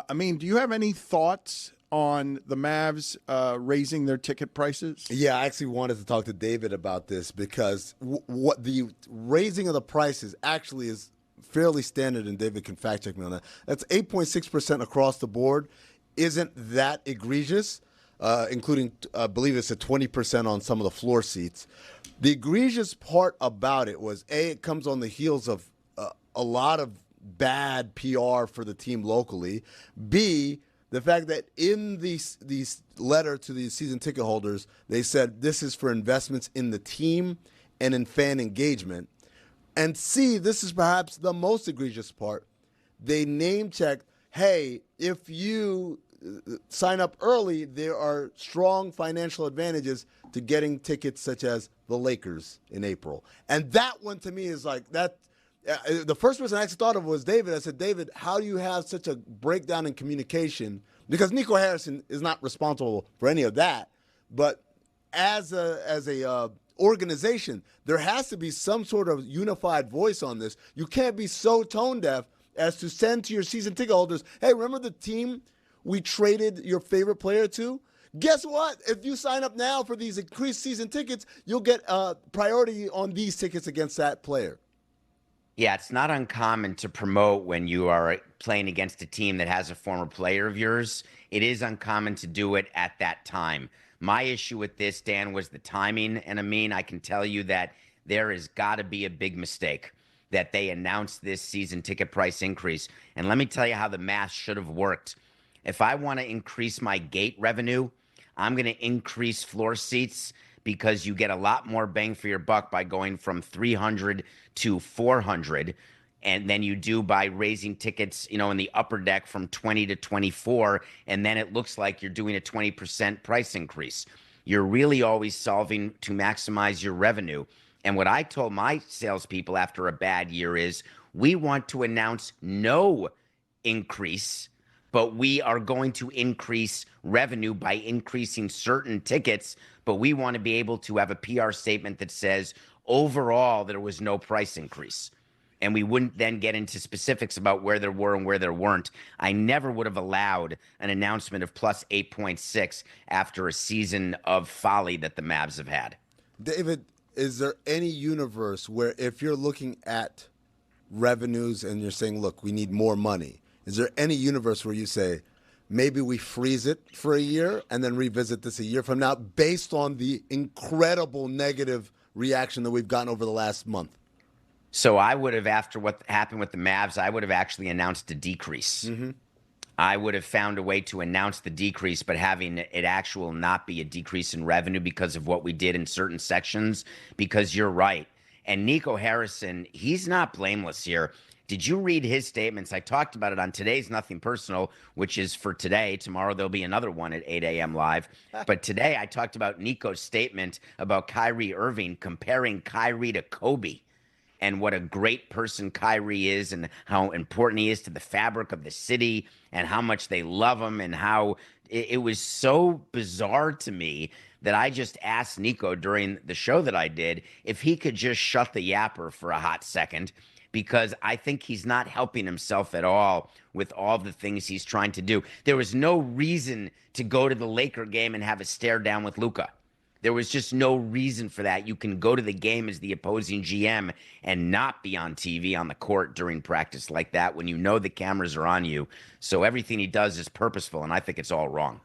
I mean, do you have any thoughts on the Mavs raising their ticket prices? Yeah, I actually wanted to talk to David about this because what the raising of the prices actually is fairly standard, and David can fact check me on that. That's 8.6% across the board. Isn't that egregious? Including, I believe it's a 20% on some of the floor seats. The egregious part about it was, A, it comes on the heels of a lot of bad PR for the team locally. B, the fact that in these letter to these season ticket holders, they said this is for investments in the team and in fan engagement. And C, this is perhaps the most egregious part. They name checked, hey, if you sign up early, there are strong financial advantages to getting tickets such as the Lakers in April. And that one to me is like that. The first person I actually thought of was David. I said, David, how do you have such a breakdown in communication? Because Nico Harrison is not responsible for any of that. But as a organization, there has to be some sort of unified voice on this. You can't be so tone deaf as to send to your season ticket holders, hey, remember the team we traded your favorite player to? Guess what? If you sign up now for these increased season tickets, you'll get priority on these tickets against that player. Yeah, it's not uncommon to promote when you are playing against a team that has a former player of yours. It is uncommon to do it at that time. My issue with this, Dan, was the timing. And I can tell you that there has got to be a big mistake that they announced this season ticket price increase. And let me tell you how the math should have worked. If I want to increase my gate revenue, I'm going to increase floor seats because you get a lot more bang for your buck by going from 300 to 400, and then you do by raising tickets, in the upper deck from 20 to 24, and then it looks like you're doing a 20% price increase. You're really always solving to maximize your revenue. And what I told my salespeople after a bad year is, we want to announce no increase, but we are going to increase revenue by increasing certain tickets, but we want to be able to have a PR statement that says overall there was no price increase. And we wouldn't then get into specifics about where there were and where there weren't. I never would have allowed an announcement of plus 8.6 after a season of folly that the Mavs have had. David, is there any universe where if you're looking at revenues and you're saying, look, we need more money, is there any universe where you say, maybe we freeze it for a year and then revisit this a year from now based on the incredible negative reaction that we've gotten over the last month? So I would have, after what happened with the Mavs, I would have actually announced a decrease. Mm-hmm. I would have found a way to announce the decrease, but having it actual not be a decrease in revenue because of what we did in certain sections, because you're right. And Nico Harrison, he's not blameless here. Did you read his statements? I talked about it on today's Nothing Personal, which is for today. Tomorrow there'll be another one at 8 a.m. live. But today I talked about Nico's statement about Kyrie Irving, comparing Kyrie to Kobe and what a great person Kyrie is and how important he is to the fabric of the city and how much they love him, and how it was so bizarre to me that I just asked Nico during the show that I did if he could just shut the yapper for a hot second, because I think he's not helping himself at all with all the things he's trying to do. There was no reason to go to the Laker game and have a stare down with Luka. There was just no reason for that. You can go to the game as the opposing GM and not be on TV on the court during practice like that when you know the cameras are on you. So everything he does is purposeful, and I think it's all wrong.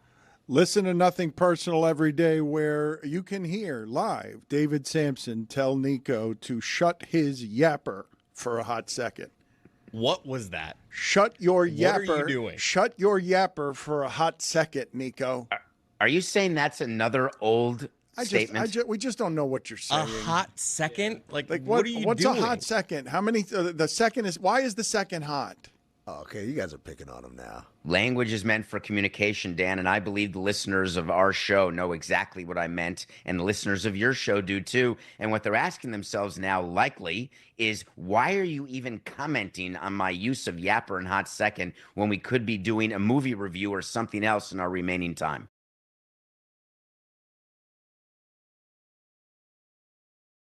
Listen to Nothing Personal every day, where you can hear live David Samson tell Nico to shut his yapper for a hot second. What was that? Shut your yapper. What are you doing? Shut your yapper for a hot second, Nico. Are you saying that's another old statement? We just don't know what you're saying. A hot second? Like what are you what's doing? a hot second? How many? The second is, why is the second hot? Oh, okay, you guys are picking on him now. Language is meant for communication, Dan, and I believe the listeners of our show know exactly what I meant, and the listeners of your show do too. And what they're asking themselves now, likely, is why are you even commenting on my use of yapper and hot second when we could be doing a movie review or something else in our remaining time?